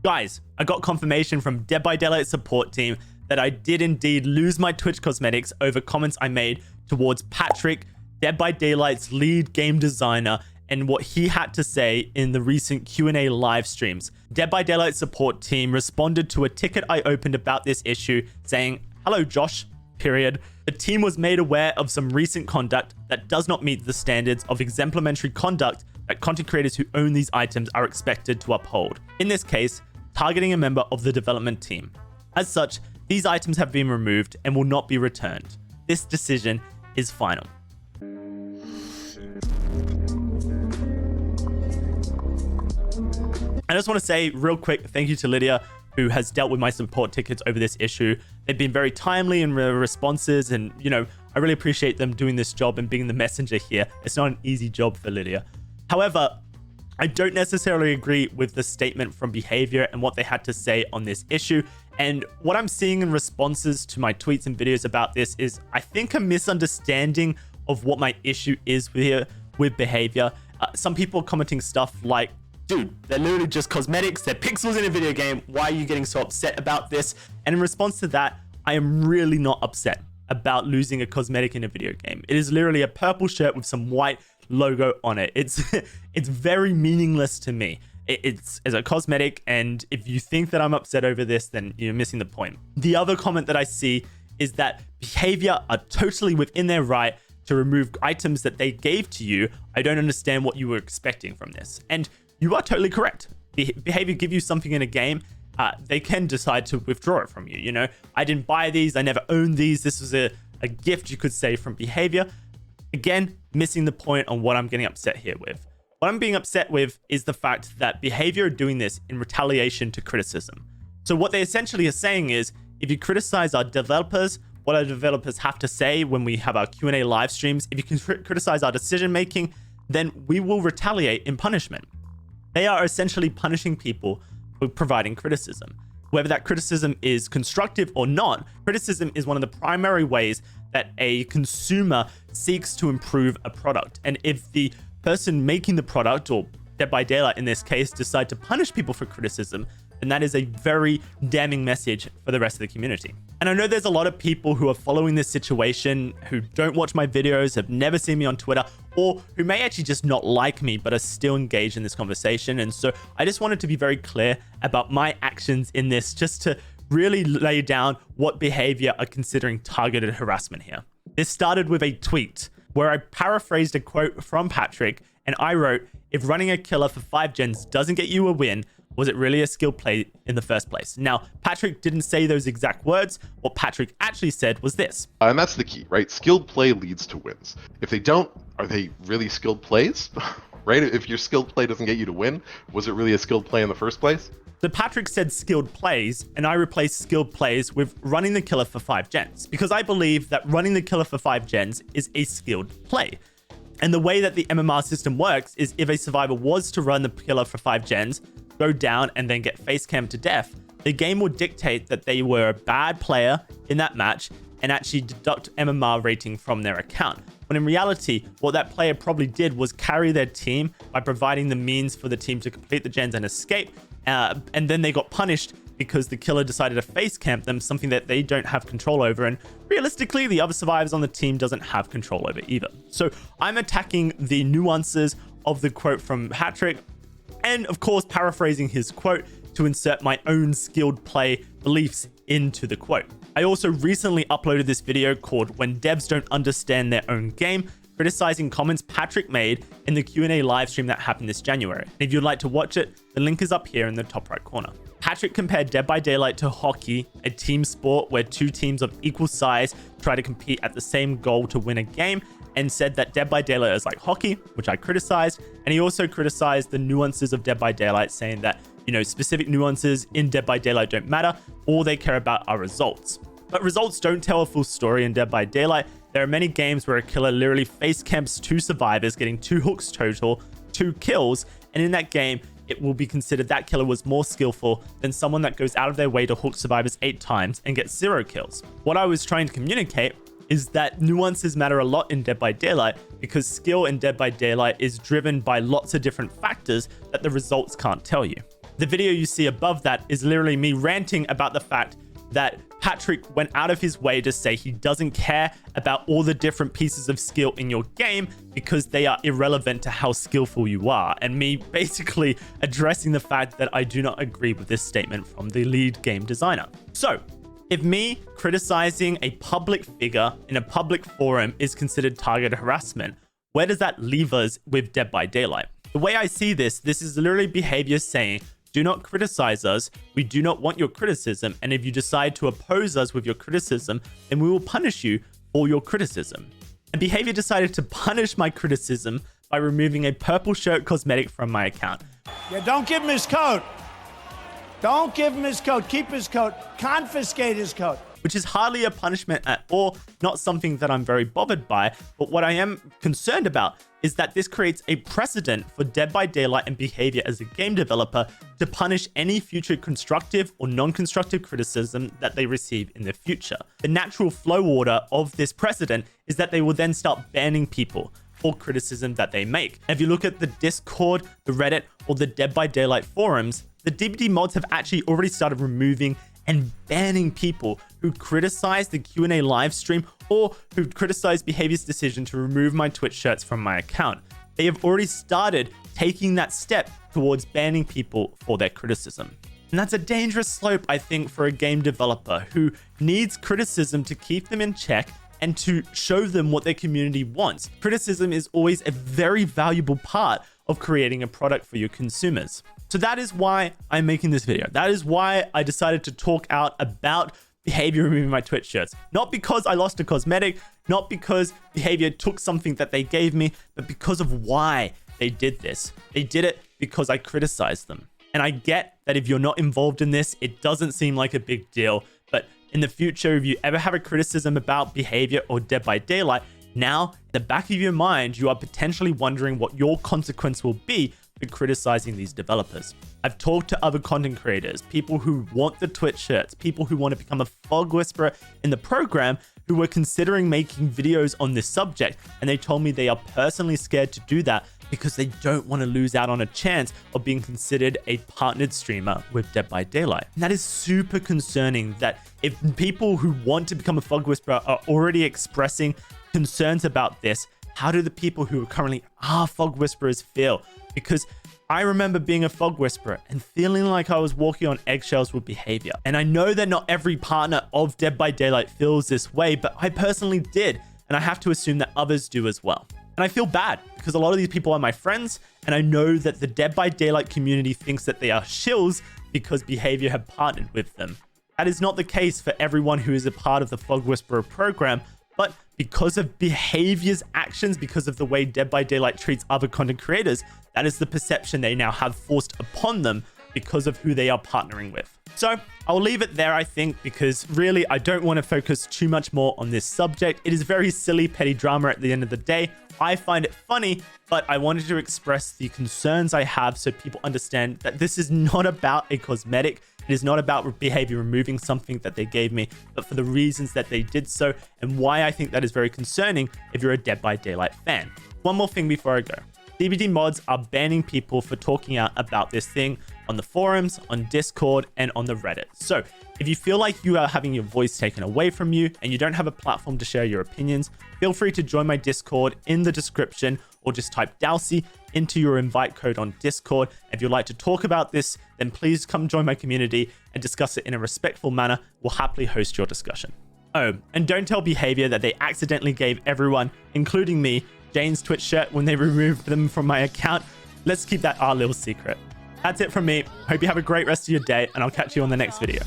Guys, I got confirmation from Dead by Daylight support team that I did indeed lose my Twitch cosmetics over comments I made towards Patrick, Dead by Daylight's lead game designer, and what he had to say in the recent Q&A live streams. Dead by Daylight support team responded to a ticket I opened about this issue saying, "Hello Josh, period. The team was made aware of some recent conduct that does not meet the standards of exemplary conduct that content creators who own these items are expected to uphold. In this case, targeting a member of the development team. As such, these items have been removed and will not be returned. This decision is final." I just want to say real quick, thank you to Lydia, who has dealt with my support tickets over this issue. They've been very timely in their responses, and I really appreciate them doing this job and being the messenger here. It's not an easy job for Lydia. However, I don't necessarily agree with the statement from BHVR and what they had to say on this issue. And what I'm seeing in responses to my tweets and videos about this is, I think, a misunderstanding of what my issue is here with BHVR. Some people are commenting stuff like, "Dude, they're literally just cosmetics. They're pixels in a video game. Why are you getting so upset about this?" And in response to that, I am really not upset about losing a cosmetic in a video game. It is literally a purple shirt with some white logo on it. It's very meaningless to me. It's as a cosmetic, and if you think that I'm upset over this, then you're missing the point. The other comment that I see is that BHVR are totally within their right to remove items that they gave to you. I don't understand what you were expecting from this. And you are totally correct. BHVR give you something in a game, they can decide to withdraw it from you. I didn't buy these. I never owned these. This was a gift, you could say, from BHVR. Again, missing the point on what I'm getting upset here with. What I'm being upset with is the fact that BHVR are doing this in retaliation to criticism. So what they essentially are saying is, if you criticize our developers, what our developers have to say when we have our Q&A live streams, if you can criticize our decision making, then we will retaliate in punishment. They are essentially punishing people for providing criticism. Whether that criticism is constructive or not, criticism is one of the primary ways that a consumer seeks to improve a product. And if the person making the product, or Dead by Daylight in this case, decide to punish people for criticism, then that is a very damning message for the rest of the community. And I know there's a lot of people who are following this situation who don't watch my videos, have never seen me on Twitter, or who may actually just not like me, but are still engaged in this conversation. And so I just wanted to be very clear about my actions in this, just to really lay down what BHVR are considering targeted harassment here. This started with a tweet where I paraphrased a quote from Patrick, and I wrote, "If running a killer for 5 gens doesn't get you a win, was it really a skill play in the first place?" Now, Patrick didn't say those exact words. What Patrick actually said was this. And that's the key, right? Skilled play leads to wins. If they don't, are they really skilled plays? Right? If your skilled play doesn't get you to win, was it really a skilled play in the first place? So Patrick said skilled plays, and I replaced skilled plays with running the killer for 5 gens, because I believe that running the killer for 5 gens is a skilled play. And the way that the MMR system works is, if a survivor was to run the killer for 5 gens, go down, and then get face cammed to death, the game would dictate that they were a bad player in that match and actually deduct MMR rating from their account. When in reality, what that player probably did was carry their team by providing the means for the team to complete the gens and escape. And then they got punished because the killer decided to face camp them, something that they don't have control over. And realistically, the other survivors on the team doesn't have control over either. So I'm attacking the nuances of the quote from Patrick, and of course, paraphrasing his quote to insert my own skilled play beliefs into the quote. I also recently uploaded this video called "When Devs Don't Understand Their Own Game," criticizing comments Patrick made in the Q&A live stream that happened this January. And if you'd like to watch it, the link is up here in the top right corner. Patrick compared Dead by Daylight to hockey, a team sport where 2 teams of equal size try to compete at the same goal to win a game, and said that Dead by Daylight is like hockey, which I criticized. And he also criticized the nuances of Dead by Daylight, saying that, specific nuances in Dead by Daylight don't matter. All they care about are results. But results don't tell a full story in Dead by Daylight. There are many games where a killer literally face camps 2 survivors, getting 2 hooks total, 2 kills, and in that game, it will be considered that killer was more skillful than someone that goes out of their way to hook survivors 8 times and gets 0 kills. What I was trying to communicate is that nuances matter a lot in Dead by Daylight, because skill in Dead by Daylight is driven by lots of different factors that the results can't tell you. The video you see above that is literally me ranting about the fact that Patrick went out of his way to say he doesn't care about all the different pieces of skill in your game because they are irrelevant to how skillful you are. And me basically addressing the fact that I do not agree with this statement from the lead game designer. So, if me criticizing a public figure in a public forum is considered target harassment, where does that leave us with Dead by Daylight? The way I see this is literally behavior saying, do not criticize us. We do not want your criticism. And if you decide to oppose us with your criticism, then we will punish you for your criticism. And behavior decided to punish my criticism by removing a purple shirt cosmetic from my account. Yeah, don't give him his coat. Don't give him his coat. Keep his coat. Confiscate his coat. Which is hardly a punishment at all, not something that I'm very bothered by. But what I am concerned about is that this creates a precedent for Dead by Daylight and behavior as a game developer to punish any future constructive or non-constructive criticism that they receive in the future. The natural flow order of this precedent is that they will then start banning people for criticism that they make. If you look at the Discord, the Reddit, or the Dead by Daylight forums, the DBD mods have actually already started removing and banning people who criticize the Q&A live stream or who criticize behavior's decision to remove my Twitch shirts from my account. They have already started taking that step towards banning people for their criticism. And that's a dangerous slope, I think, for a game developer who needs criticism to keep them in check and to show them what their community wants. Criticism is always a very valuable part of creating a product for your consumers. So that is why I'm making this video. That is why I decided to talk out about behavior removing my Twitch shirts. Not because I lost a cosmetic, not because behavior took something that they gave me, but because of why they did this. They did it because I criticized them. And I get that if you're not involved in this, it doesn't seem like a big deal. But in the future, if you ever have a criticism about behavior or Dead by Daylight, now in the back of your mind, you are potentially wondering what your consequence will be for criticizing these developers. I've talked to other content creators, people who want the Twitch shirts, people who want to become a fog whisperer in the program, who were considering making videos on this subject, and they told me they are personally scared to do that because they don't want to lose out on a chance of being considered a partnered streamer with Dead by Daylight. And that is super concerning, that if people who want to become a fog whisperer are already expressing concerns about this, how do the people who currently are fog whisperers feel? Because I remember being a fog whisperer and feeling like I was walking on eggshells with behavior. And I know that not every partner of Dead by Daylight feels this way, but I personally did. And I have to assume that others do as well. And I feel bad because a lot of these people are my friends. And I know that the Dead by Daylight community thinks that they are shills because behavior have partnered with them. That is not the case for everyone who is a part of the Fog Whisperer program, but because of behavior's actions, because of the way Dead by Daylight treats other content creators, that is the perception they now have forced upon them because of who they are partnering with. So I'll leave it there, I think, because really I don't want to focus too much more on this subject. It is very silly, petty drama at the end of the day. I find it funny, but I wanted to express the concerns I have so people understand that this is not about a cosmetic. It is not about behavior removing something that they gave me, but for the reasons that they did so and why I think that is very concerning if you're a Dead by Daylight fan. One more thing before I go. DBD mods are banning people for talking out about this thing on the forums, on Discord, and on the Reddit. So if you feel like you are having your voice taken away from you and you don't have a platform to share your opinions, feel free to join my Discord in the description or just type DOWSEY into your invite code on Discord. If you'd like to talk about this, then please come join my community and discuss it in a respectful manner. We'll happily host your discussion. Oh, and don't tell behavior that they accidentally gave everyone, including me, Jane's Twitch shirt when they removed them from my account. Let's keep that our little secret. That's it from me. Hope you have a great rest of your day, and I'll catch you on the next video.